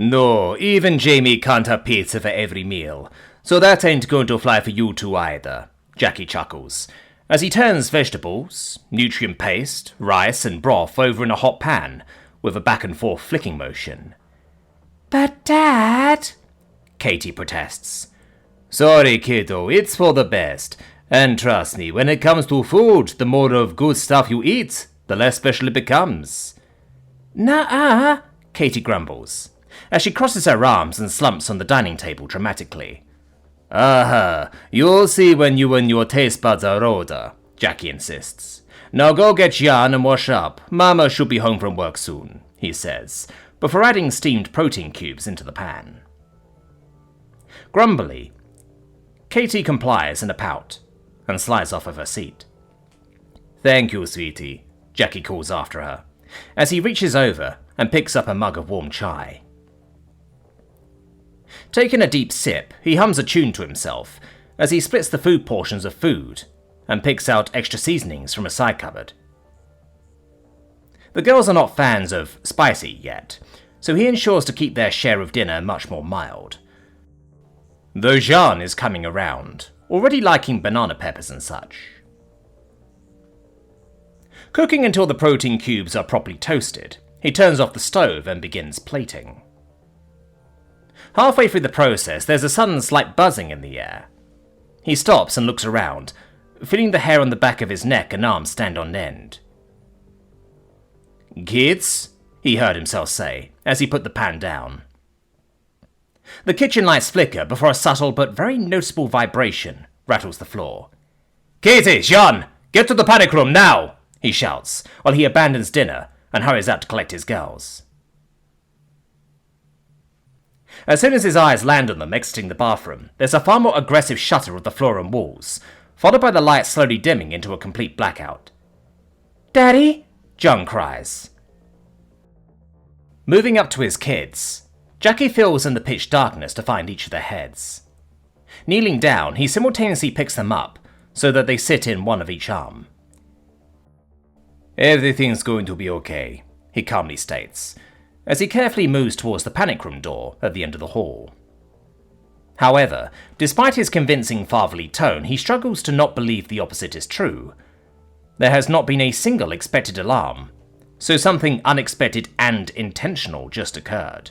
No, even Jamie can't have pizza for every meal, so that ain't going to fly for you two either, Jackie chuckles, as he turns vegetables, nutrient paste, rice and broth over in a hot pan, with a back and forth flicking motion. But Dad, Katie protests. Sorry, kiddo, it's for the best. And trust me, when it comes to food, the more of good stuff you eat, the less special it becomes. Nuh-uh, Katie grumbles, as she crosses her arms and slumps on the dining table dramatically. You'll see when you and your taste buds are older, Jackie insists. Now go get Jan and wash up. Mama should be home from work soon, he says, before adding steamed protein cubes into the pan. Grumbly, Katie complies in a pout and slides off of her seat. Thank you, sweetie, Jackie calls after her, as he reaches over and picks up a mug of warm chai. Taking a deep sip, he hums a tune to himself as he splits the food portions of food and picks out extra seasonings from a side cupboard. The girls are not fans of spicy yet, so he ensures to keep their share of dinner much more mild. Though Jean is coming around, already liking banana peppers and such. Cooking until the protein cubes are properly toasted, he turns off the stove and begins plating. Halfway through the process, there's a sudden slight buzzing in the air. He stops and looks around, feeling the hair on the back of his neck and arms stand on end. Kids, he heard himself say, as he put the pan down. The kitchen lights flicker before a subtle but very noticeable vibration rattles the floor. Katie, Jean, get to the panic room now, he shouts, while he abandons dinner and hurries out to collect his girls. As soon as his eyes land on them exiting the bathroom, there's a far more aggressive shutter of the floor and walls, followed by the light slowly dimming into a complete blackout. Daddy? Jung cries. Moving up to his kids, Jackie feels in the pitch darkness to find each of their heads. Kneeling down, he simultaneously picks them up so that they sit in one of each arm. Everything's going to be okay, he calmly states, as he carefully moves towards the panic room door at the end of the hall. However, despite his convincing fatherly tone, he struggles to not believe the opposite is true. There has not been a single expected alarm, so something unexpected and intentional just occurred.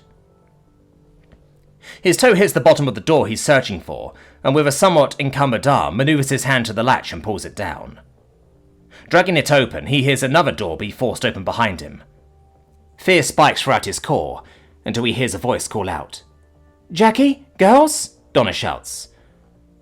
His toe hits the bottom of the door he's searching for, and with a somewhat encumbered arm, maneuvers his hand to the latch and pulls it down. Dragging it open, he hears another door be forced open behind him. Fear spikes throughout his core, until he hears a voice call out. Jackie? Girls? Donna shouts.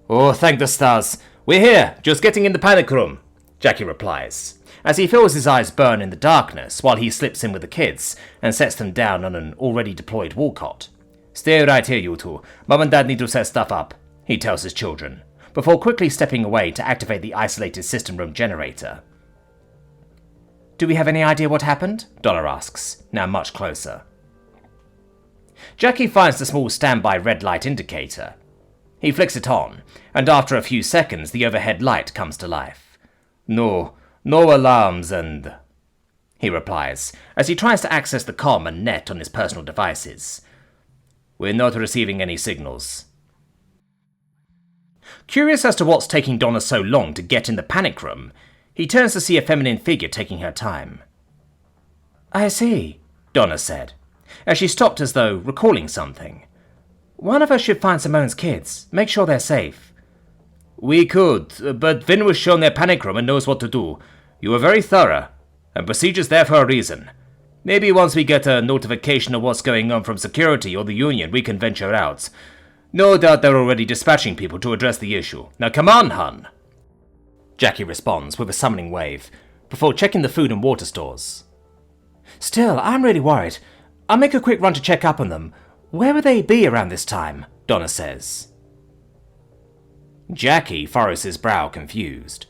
Oh, thank the stars. We're here, just getting in the panic room, Jackie replies, as he feels his eyes burn in the darkness while he slips in with the kids and sets them down on an already deployed wall cot. Stay right here, you two. Mum and Dad need to set stuff up, he tells his children, before quickly stepping away to activate the isolated system room generator. Do we have any idea what happened? Donna asks, now much closer. Jackie finds the small standby red light indicator. He flicks it on, and after a few seconds the overhead light comes to life. No alarms and... he replies, as he tries to access the comm and net on his personal devices. We're not receiving any signals. Curious as to what's taking Donna so long to get in the panic room, he turns to see a feminine figure taking her time. I see, Donna said, as she stopped as though recalling something. One of us should find Simone's kids, make sure they're safe. We could, but Vin was shown their panic room and knows what to do. You were very thorough, and procedure's there for a reason. Maybe once we get a notification of what's going on from security or the Union, we can venture out. No doubt they're already dispatching people to address the issue. Now come on, hun! Jackie responds with a summoning wave, before checking the food and water stores. Still, I'm really worried. I'll make a quick run to check up on them. Where would they be around this time? Donna says. Jackie furrows his brow, confused.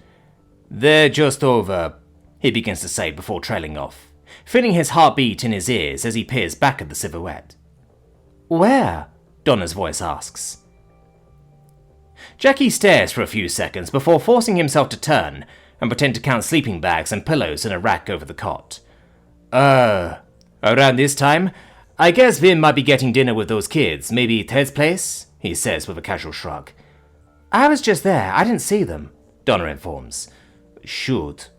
They're just over, he begins to say before trailing off, feeling his heartbeat in his ears as he peers back at the silhouette. Where? Donna's voice asks. Jackie stares for a few seconds before forcing himself to turn and pretend to count sleeping bags and pillows in a rack over the cot. Around this time? I guess Vin might be getting dinner with those kids, maybe Ted's place, he says with a casual shrug. I was just there, I didn't see them, Donna informs. Shoot.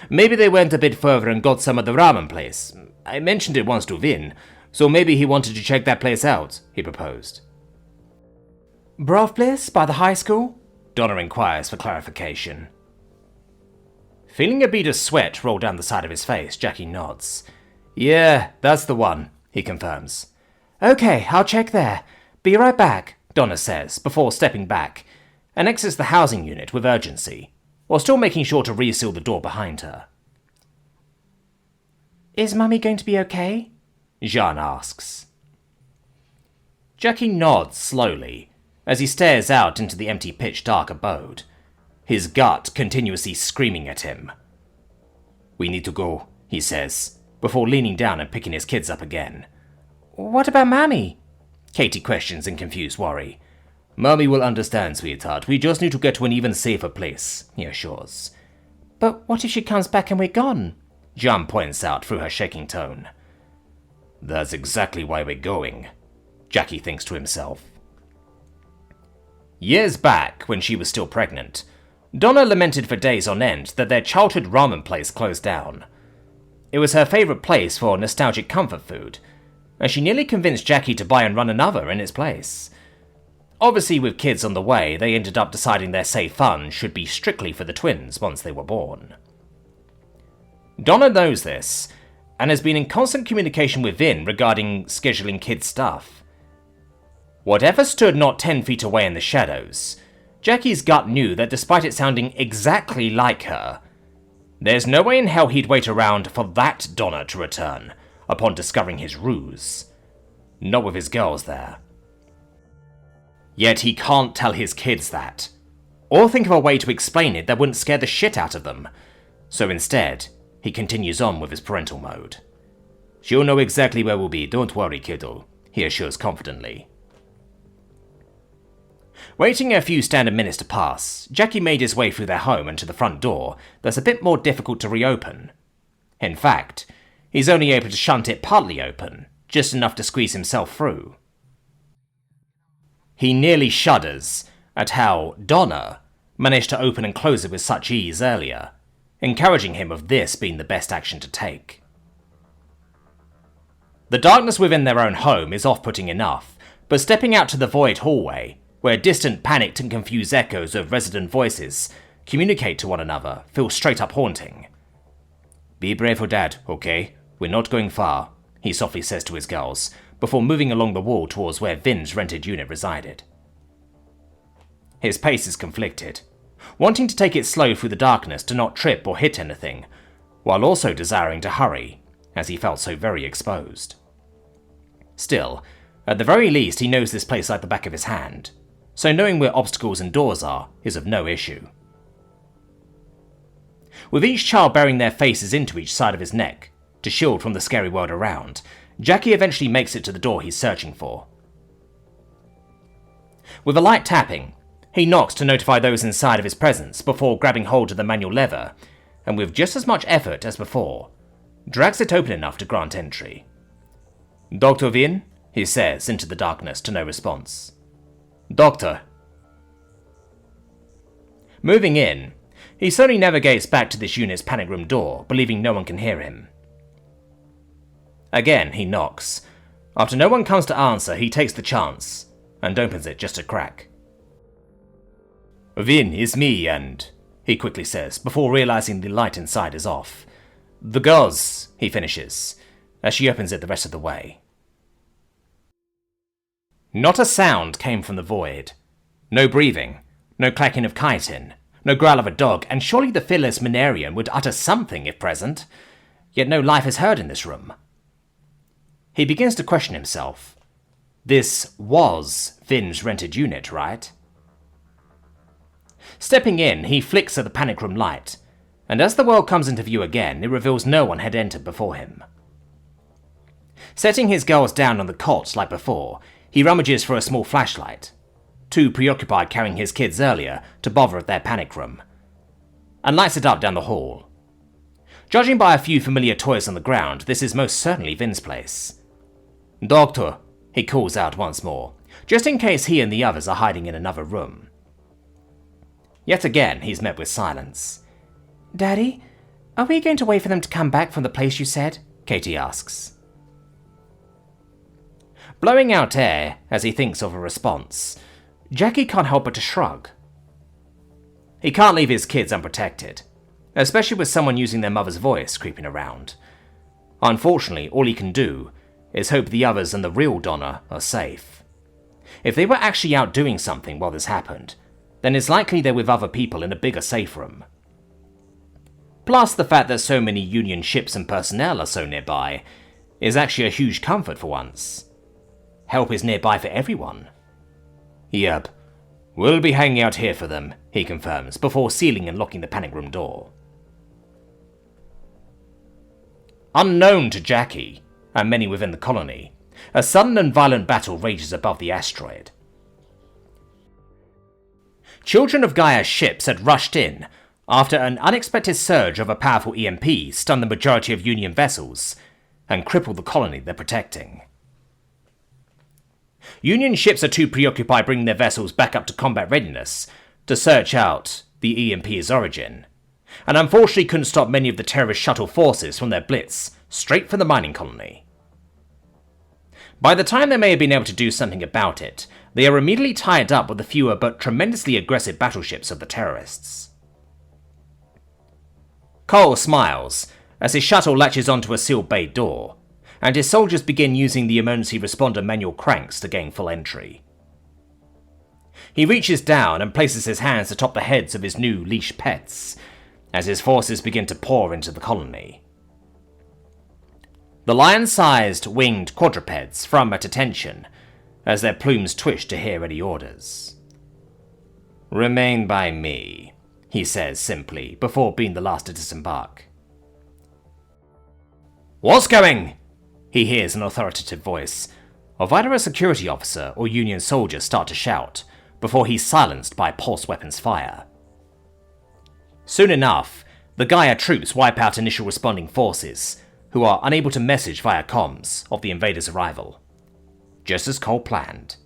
Maybe they went a bit further and got some at the ramen place. I mentioned it once to Vin, so maybe he wanted to check that place out, he proposed. Broth place by the high school? Donna inquires for clarification. Feeling a bead of sweat roll down the side of his face, Jackie nods. Yeah, that's the one, he confirms. Okay, I'll check there. Be right back, Donna says, before stepping back, and exits the housing unit with urgency, while still making sure to reseal the door behind her. Is Mummy going to be okay? Jean asks. Jackie nods slowly, as he stares out into the empty pitch-dark abode, his gut continuously screaming at him. We need to go, he says, before leaning down and picking his kids up again. What about Mammy? Katie questions in confused worry. Mummy will understand, sweetheart. We just need to get to an even safer place, he assures. But what if she comes back and we're gone? Jean points out through her shaking tone. That's exactly why we're going, Jackie thinks to himself. Years back, when she was still pregnant, Donna lamented for days on end that their childhood ramen place closed down. It was her favourite place for nostalgic comfort food, and she nearly convinced Jackie to buy and run another in its place. Obviously, with kids on the way, they ended up deciding their safe fun should be strictly for the twins once they were born. Donna knows this, and has been in constant communication with Vin regarding scheduling kids' stuff. Whatever stood not 10 feet away in the shadows, Jackie's gut knew that despite it sounding exactly like her, there's no way in hell he'd wait around for that Donna to return upon discovering his ruse. Not with his girls there. Yet he can't tell his kids that, or think of a way to explain it that wouldn't scare the shit out of them. So instead, he continues on with his parental mode. She'll know exactly where we'll be, don't worry, kiddo, he assures confidently. Waiting a few standard minutes to pass, Jackie made his way through their home and to the front door that's a bit more difficult to reopen. In fact, he's only able to shunt it partly open, just enough to squeeze himself through. He nearly shudders at how Donna managed to open and close it with such ease earlier, encouraging him of this being the best action to take. The darkness within their own home is off-putting enough, but stepping out to the void hallway, where distant, panicked and confused echoes of resident voices communicate to one another, feels straight up haunting. Be brave for Dad, okay? We're not going far, he softly says to his girls, before moving along the wall towards where Vin's rented unit resided. His pace is conflicted, wanting to take it slow through the darkness to not trip or hit anything, while also desiring to hurry, as he felt so very exposed. Still, at the very least he knows this place like the back of his hand, so knowing where obstacles and doors are is of no issue. With each child bearing their faces into each side of his neck, to shield from the scary world around, Jackie eventually makes it to the door he's searching for. With a light tapping, he knocks to notify those inside of his presence before grabbing hold of the manual lever, and with just as much effort as before, drags it open enough to grant entry. Dr. Vin, he says into the darkness to no response. Doctor. Moving in, he slowly navigates back to this unit's panic room door, believing no one can hear him. Again, he knocks. After no one comes to answer, he takes the chance, and opens it just a crack. Vin, it's me, and... he quickly says, before realizing the light inside is off. The girls, he finishes, as she opens it the rest of the way. Not a sound came from the void. No breathing, no clacking of chitin, no growl of a dog, and surely the fearless Minarian would utter something if present. Yet no life is heard in this room. He begins to question himself. This was Vin's rented unit, right? Stepping in, he flicks at the panic room light, and as the world comes into view again, it reveals no one had entered before him. Setting his girls down on the cot like before, he rummages for a small flashlight, too preoccupied carrying his kids earlier to bother at their panic room, and lights it up down the hall. Judging by a few familiar toys on the ground, this is most certainly Vin's place. "Doctor," he calls out once more, just in case he and the others are hiding in another room. Yet again, he's met with silence. "Daddy, are we going to wait for them to come back from the place you said?" Katie asks. Blowing out air as he thinks of a response, Jackie can't help but to shrug. He can't leave his kids unprotected, especially with someone using their mother's voice creeping around. Unfortunately, all he can do is hope the others and the real Donna are safe. If they were actually out doing something while this happened, then it's likely they're with other people in a bigger safe room. Plus, the fact that so many Union ships and personnel are so nearby is actually a huge comfort for once. Help is nearby for everyone. "Yep, we'll be hanging out here for them," he confirms, before sealing and locking the panic room door. Unknown to Jackie, and many within the colony, a sudden and violent battle rages above the asteroid. Children of Gaia's ships had rushed in after an unexpected surge of a powerful EMP stunned the majority of Union vessels and crippled the colony they're protecting. Union ships are too preoccupied bringing their vessels back up to combat readiness to search out the EMP's origin, and unfortunately couldn't stop many of the terrorist shuttle forces from their blitz straight for the mining colony. By the time they may have been able to do something about it, they are immediately tied up with the fewer but tremendously aggressive battleships of the terrorists. Cole smiles as his shuttle latches onto a sealed bay door, and his soldiers begin using the emergency responder manual cranks to gain full entry. He reaches down and places his hands atop the heads of his new leash pets, as his forces begin to pour into the colony. The lion-sized winged quadrupeds thrum at attention as their plumes twitch to hear any orders. "Remain by me," he says simply, before being the last to disembark. "What's going?" he hears an authoritative voice of either a security officer or Union soldier start to shout, before he's silenced by pulse weapons fire. Soon enough, the Gaia troops wipe out initial responding forces, who are unable to message via comms of the invaders' arrival, just as Cole planned.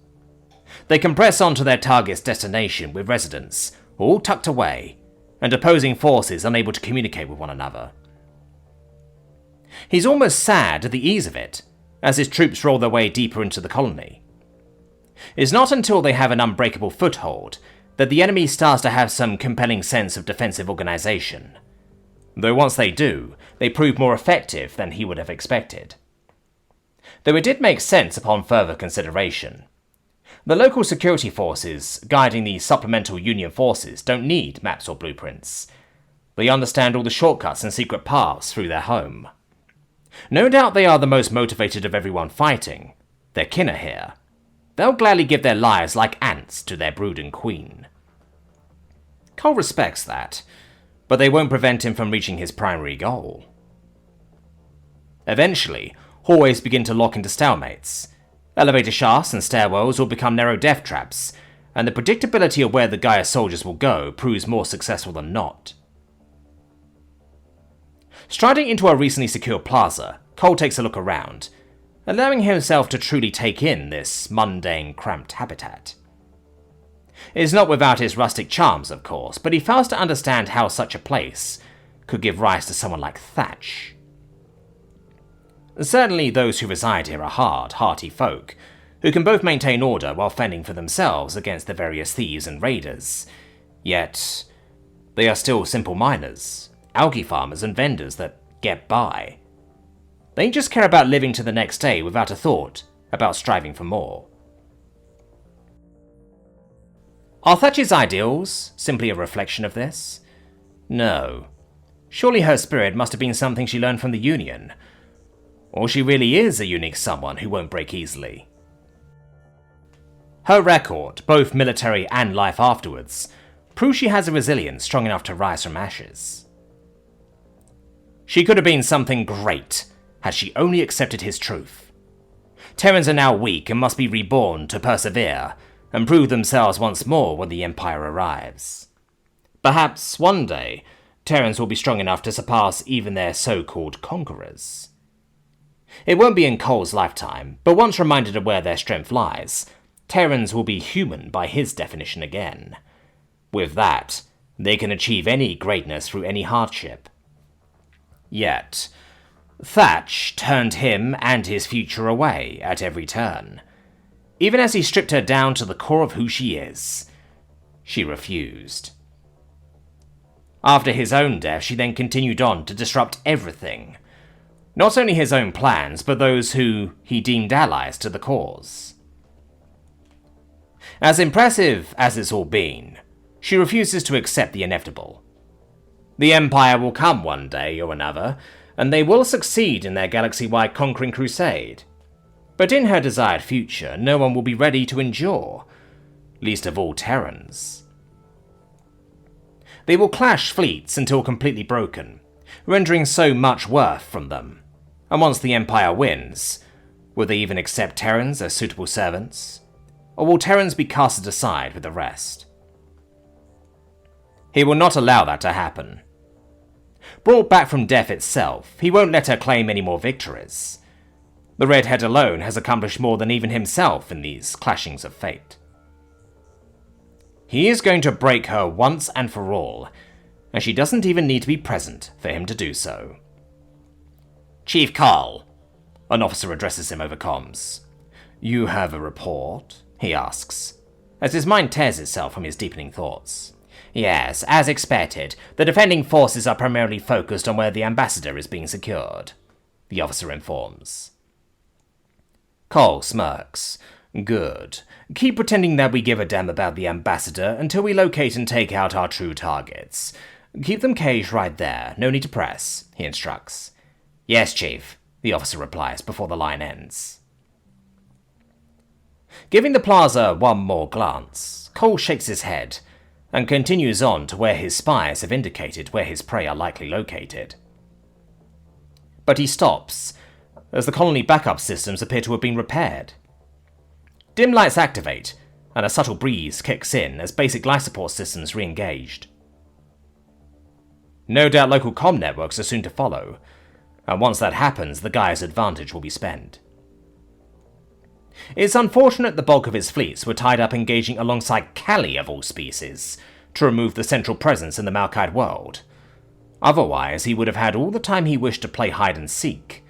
They compress onto their target's destination with residents all tucked away, and opposing forces unable to communicate with one another. He's almost sad at the ease of it, as his troops roll their way deeper into the colony. It's not until they have an unbreakable foothold that the enemy starts to have some compelling sense of defensive organization, though once they do, they prove more effective than he would have expected. Though it did make sense upon further consideration. The local security forces guiding the supplemental Union forces don't need maps or blueprints. They understand all the shortcuts and secret paths through their home. No doubt they are the most motivated of everyone fighting. Their kin are here. They'll gladly give their lives like ants to their brooding queen. Cole respects that, but they won't prevent him from reaching his primary goal. Eventually, hallways begin to lock into stalemates. Elevator shafts and stairwells will become narrow death traps, and the predictability of where the Gaia soldiers will go proves more successful than not. Striding into a recently secured plaza, Cole takes a look around, allowing himself to truly take in this mundane, cramped habitat. It is not without its rustic charms, of course, but he fails to understand how such a place could give rise to someone like Thatch. Certainly those who reside here are hard, hearty folk, who can both maintain order while fending for themselves against the various thieves and raiders. Yet, they are still simple miners, algae farmers and vendors that get by. They just care about living to the next day without a thought about striving for more. Are Thatch's ideals simply a reflection of this? No. Surely her spirit must have been something she learned from the Union. Or she really is a unique someone who won't break easily. Her record, both military and life afterwards, proves she has a resilience strong enough to rise from ashes. She could have been something great had she only accepted his truth. Terrans are now weak and must be reborn to persevere and prove themselves once more when the Empire arrives. Perhaps one day, Terrans will be strong enough to surpass even their so-called conquerors. It won't be in Cole's lifetime, but once reminded of where their strength lies, Terrans will be human by his definition again. With that, they can achieve any greatness through any hardship. Yet, Thatch turned him and his future away at every turn. Even as he stripped her down to the core of who she is, she refused. After his own death, she then continued on to disrupt everything. Not only his own plans, but those who he deemed allies to the cause. As impressive as it's all been, she refuses to accept the inevitable. The Empire will come one day or another, and they will succeed in their galaxy-wide conquering crusade. But in her desired future, no one will be ready to endure, least of all Terrans. They will clash fleets until completely broken, rendering so much worth from them. And once the Empire wins, will they even accept Terrans as suitable servants? Or will Terrans be casted aside with the rest? He will not allow that to happen. Brought back from death itself, he won't let her claim any more victories. The redhead alone has accomplished more than even himself in these clashings of fate. He is going to break her once and for all, and she doesn't even need to be present for him to do so. Chief Carl, an officer addresses him over comms. You have a report? He asks, as his mind tears itself from his deepening thoughts. Yes, as expected, the defending forces are primarily focused on where the ambassador is being secured, the officer informs. Cole smirks. Good. Keep pretending that we give a damn about the ambassador until we locate and take out our true targets. Keep them caged right there, no need to press, he instructs. Yes, Chief, the officer replies before the line ends. Giving the plaza one more glance, Cole shakes his head and continues on to where his spies have indicated where his prey are likely located. But he stops, as the colony backup systems appear to have been repaired. Dim lights activate, and a subtle breeze kicks in as basic life support systems re-engaged. No doubt local comm networks are soon to follow, and once that happens, the guy's advantage will be spent. It's unfortunate the bulk of his fleets were tied up engaging alongside Callie of all species, to remove the central presence in the Malkite world. Otherwise, he would have had all the time he wished to play hide and seek.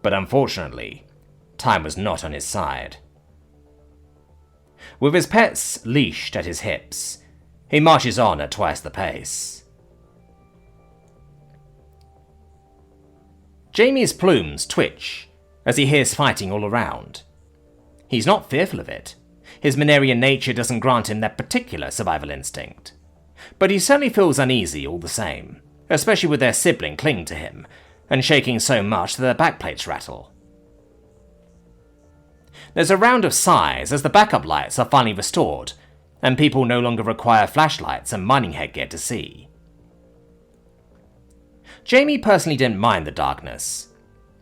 But unfortunately, time was not on his side. With his pets leashed at his hips, he marches on at twice the pace. Jamie's plumes twitch as he hears fighting all around. He's not fearful of it. His Manarian nature doesn't grant him that particular survival instinct. But he certainly feels uneasy all the same, especially with their sibling clinging to him, and shaking so much that their backplates rattle. There's a round of sighs as the backup lights are finally restored, and people no longer require flashlights and mining headgear to see. Jamie personally didn't mind the darkness.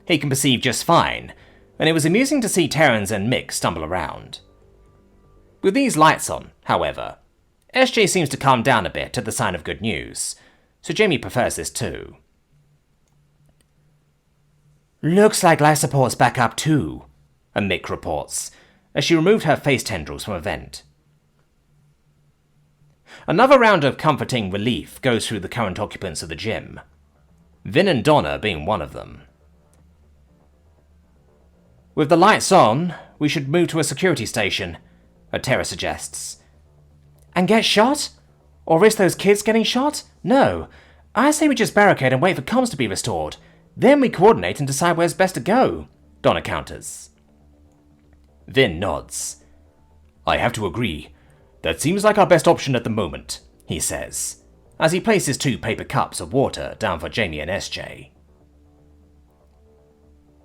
He can perceive just fine, and it was amusing to see Terrans and Mick stumble around. With these lights on, however, SJ seems to calm down a bit at the sign of good news, so Jamie prefers this too. Looks like life support's back up too, a Mick reports, as she removed her face tendrils from a vent. Another round of comforting relief goes through the current occupants of the gym, Vin and Donna being one of them. With the lights on, we should move to a security station, Terra suggests. And get shot? Or risk those kids getting shot? No. I say we just barricade and wait for comms to be restored. Then we coordinate and decide where's best to go, Donna counters. Vin nods. I have to agree. That seems like our best option at the moment, he says, as he places 2 paper cups of water down for Jamie and SJ.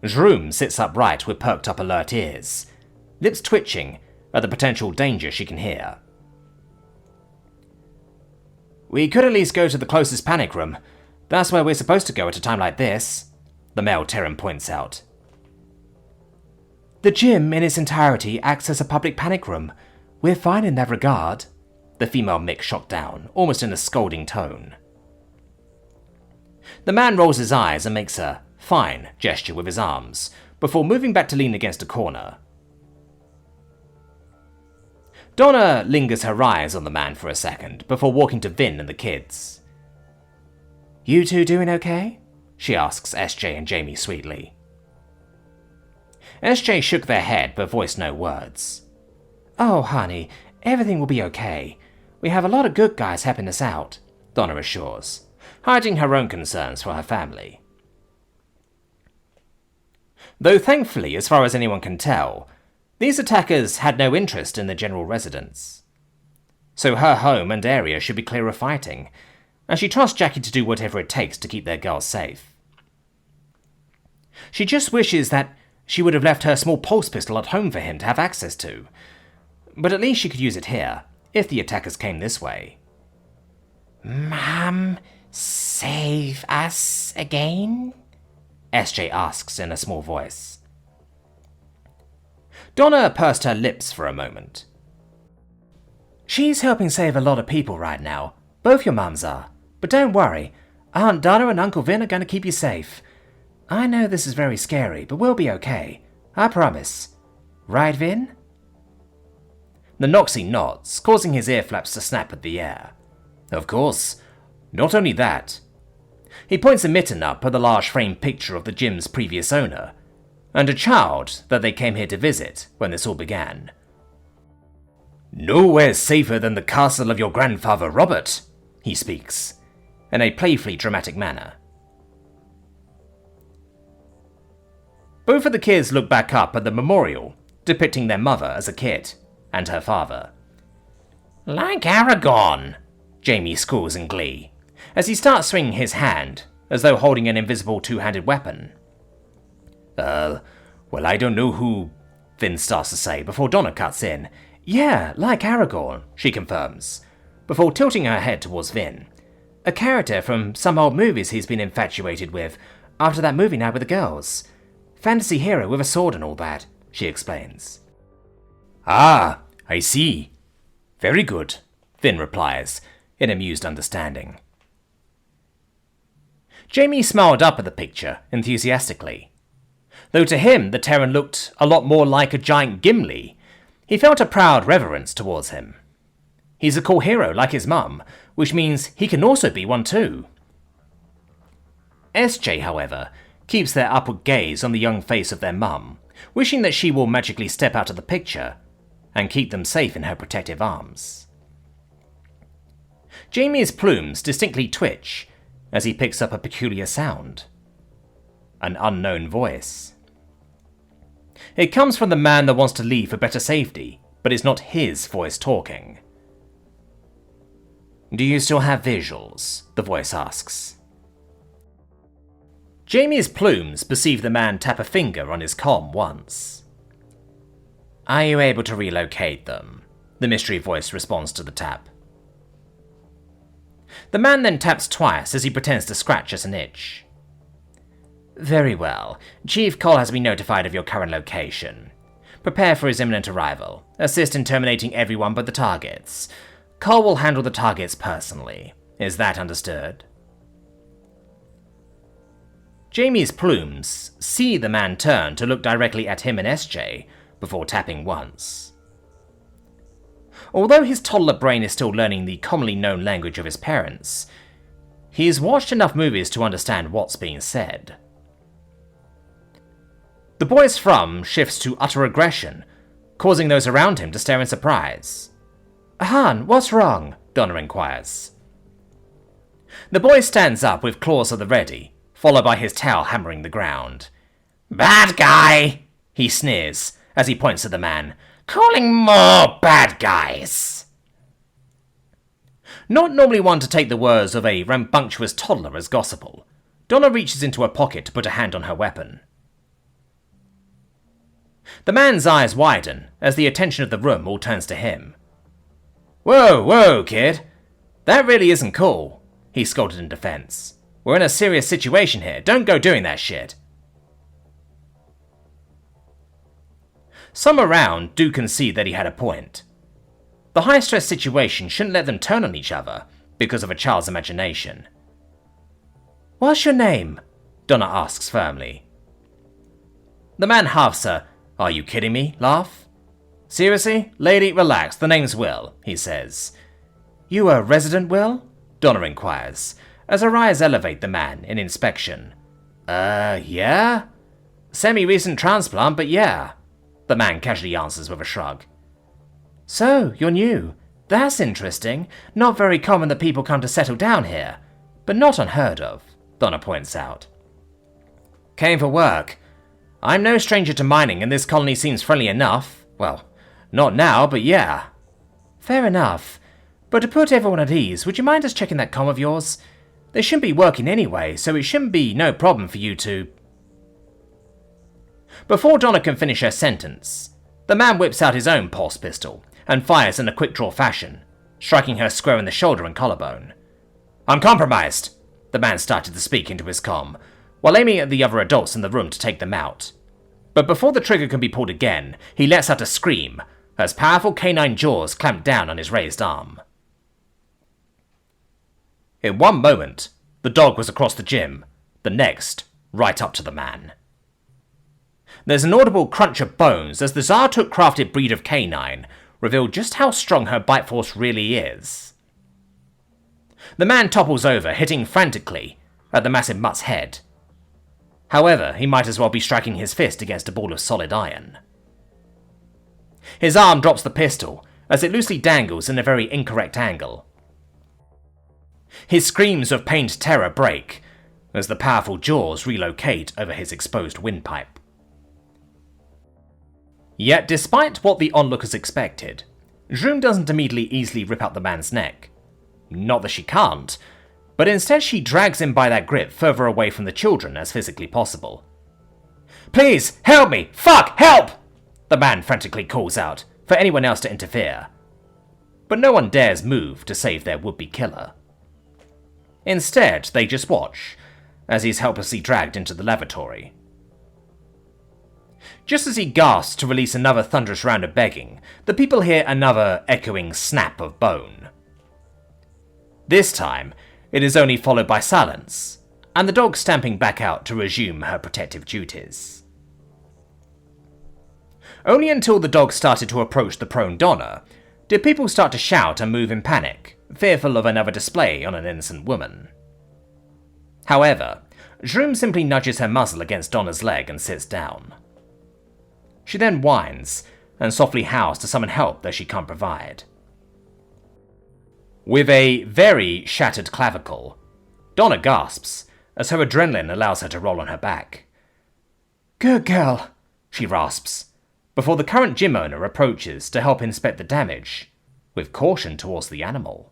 Jroom sits upright with perked up alert ears, lips twitching at the potential danger she can hear. We could at least go to the closest panic room. That's where we're supposed to go at a time like this, the male Terran points out. The gym in its entirety acts as a public panic room. We're fine in that regard, the female Mick shot down, almost in a scolding tone. The man rolls his eyes and makes a fine gesture with his arms, before moving back to lean against a corner. Donna lingers her eyes on the man for a second, before walking to Vin and the kids. "You two doing okay?" she asks SJ and Jamie sweetly. SJ shook their head but voiced no words. "Oh, honey, everything will be okay. We have a lot of good guys helping us out," Donna assures, hiding her own concerns for her family. Though thankfully, as far as anyone can tell, these attackers had no interest in the general residents. So her home and area should be clear of fighting, and she trusts Jackie to do whatever it takes to keep their girls safe. She just wishes that she would have left her small pulse pistol at home for him to have access to, but at least she could use it here, if the attackers came this way. "Mom, save us again?" SJ asks in a small voice. Donna pursed her lips for a moment. "She's helping save a lot of people right now. Both your mums are. But don't worry, Aunt Donna and Uncle Vin are going to keep you safe. I know this is very scary, but we'll be okay. I promise. Right, Vin?" The Noxie nods, causing his ear flaps to snap at the air. Of course. Not only that. He points a mitten up at the large framed picture of the gym's previous owner, and a child that they came here to visit when this all began. "Nowhere safer than the castle of your grandfather Robert," he speaks, in a playfully dramatic manner. Both of the kids look back up at the memorial, depicting their mother as a kid, and her father. "Like Aragorn," Jamie squeals in glee, as he starts swinging his hand, as though holding an invisible two-handed weapon. Well, I don't know who," Vin starts to say before Donna cuts in. "Yeah, like Aragorn," she confirms, before tilting her head towards Vin. "A character from some old movies he's been infatuated with after that movie night with the girls. Fantasy hero with a sword and all that," she explains. "Ah, I see. Very good," Vin replies, in amused understanding. Jamie smiled up at the picture enthusiastically. Though to him the Terran looked a lot more like a giant Gimli, he felt a proud reverence towards him. He's a cool hero like his mum, which means he can also be one too. SJ, however, keeps their upward gaze on the young face of their mum, wishing that she will magically step out of the picture and keep them safe in her protective arms. Jamie's plumes distinctly twitch as he picks up a peculiar sound. An unknown voice. It comes from the man that wants to leave for better safety, but it's not his voice talking. "Do you still have visuals?" the voice asks. Jamie's plumes perceive the man tap a finger on his comm once. "Are you able to relocate them?" the mystery voice responds to the tap. The man then taps twice as he pretends to scratch at an itch. "Very well. Chief Cole has been notified of your current location. Prepare for his imminent arrival. Assist in terminating everyone but the targets. Cole will handle the targets personally. Is that understood?" Jamie's plumes see the man turn to look directly at him and SJ before tapping once. Although his toddler brain is still learning the commonly known language of his parents, he's watched enough movies to understand what's being said. The boy's thrum shifts to utter aggression, causing those around him to stare in surprise. "Han, what's wrong?" Donna inquires. The boy stands up with claws at the ready, followed by his tail hammering the ground. "Bad guy!" he sneers as he points at the man. "Calling more bad guys!" Not normally one to take the words of a rambunctious toddler as gospel, Donna reaches into her pocket to put a hand on her weapon. The man's eyes widen as the attention of the room all turns to him. Whoa, kid. That really isn't cool," he scolded in defense. "We're in a serious situation here. Don't go doing that shit." Some around do concede that he had a point. The high-stress situation shouldn't let them turn on each other because of a child's imagination. "What's your name?" Donna asks firmly. The man halves a "Are you kidding me?" laugh. Seriously? Lady, relax, the name's Will, he says. You a resident, Will? Donna inquires, as her eyes elevate the man in inspection. Yeah? Semi-recent transplant, but yeah. The man casually answers with a shrug. So, you're new. That's interesting. Not very common that people come to settle down here. But not unheard of, Donna points out. Came for work. I'm no stranger to mining, and this colony seems friendly enough. Well, not now, but yeah. Fair enough. But to put everyone at ease, would you mind us checking that comm of yours? They shouldn't be working anyway, so it shouldn't be no problem for you to... Before Donna can finish her sentence, the man whips out his own pulse pistol and fires in a quick-draw fashion, striking her square in the shoulder and collarbone. I'm compromised, the man started to speak into his comm, while aiming at the other adults in the room to take them out. But before the trigger can be pulled again, he lets out a scream, as powerful canine jaws clamp down on his raised arm. In one moment, the dog was across the gym, the next, right up to the man. There's an audible crunch of bones as the Zartuk-crafted breed of canine revealed just how strong her bite force really is. The man topples over, hitting frantically at the massive mutt's head. However, he might as well be striking his fist against a ball of solid iron. His arm drops the pistol as it loosely dangles in a very incorrect angle. His screams of pained terror break as the powerful jaws relocate over his exposed windpipe. Yet, despite what the onlookers expected, Jrum doesn't immediately easily rip out the man's neck. Not that she can't, but instead she drags him by that grip further away from the children as physically possible. Please, help me! Fuck, help! The man frantically calls out for anyone else to interfere. But no one dares move to save their would-be killer. Instead, they just watch, as he's helplessly dragged into the lavatory. Just as he gasps to release another thunderous round of begging, the people hear another echoing snap of bone. This time, it is only followed by silence, and the dog stamping back out to resume her protective duties. Only until the dog started to approach the prone Donna did people start to shout and move in panic, fearful of another display on an innocent woman. However, Jrum simply nudges her muzzle against Donna's leg and sits down. She then whines and softly howls to summon help that she can't provide. With a very shattered clavicle, Donna gasps as her adrenaline allows her to roll on her back. Good girl, she rasps, before the current gym owner approaches to help inspect the damage, with caution towards the animal.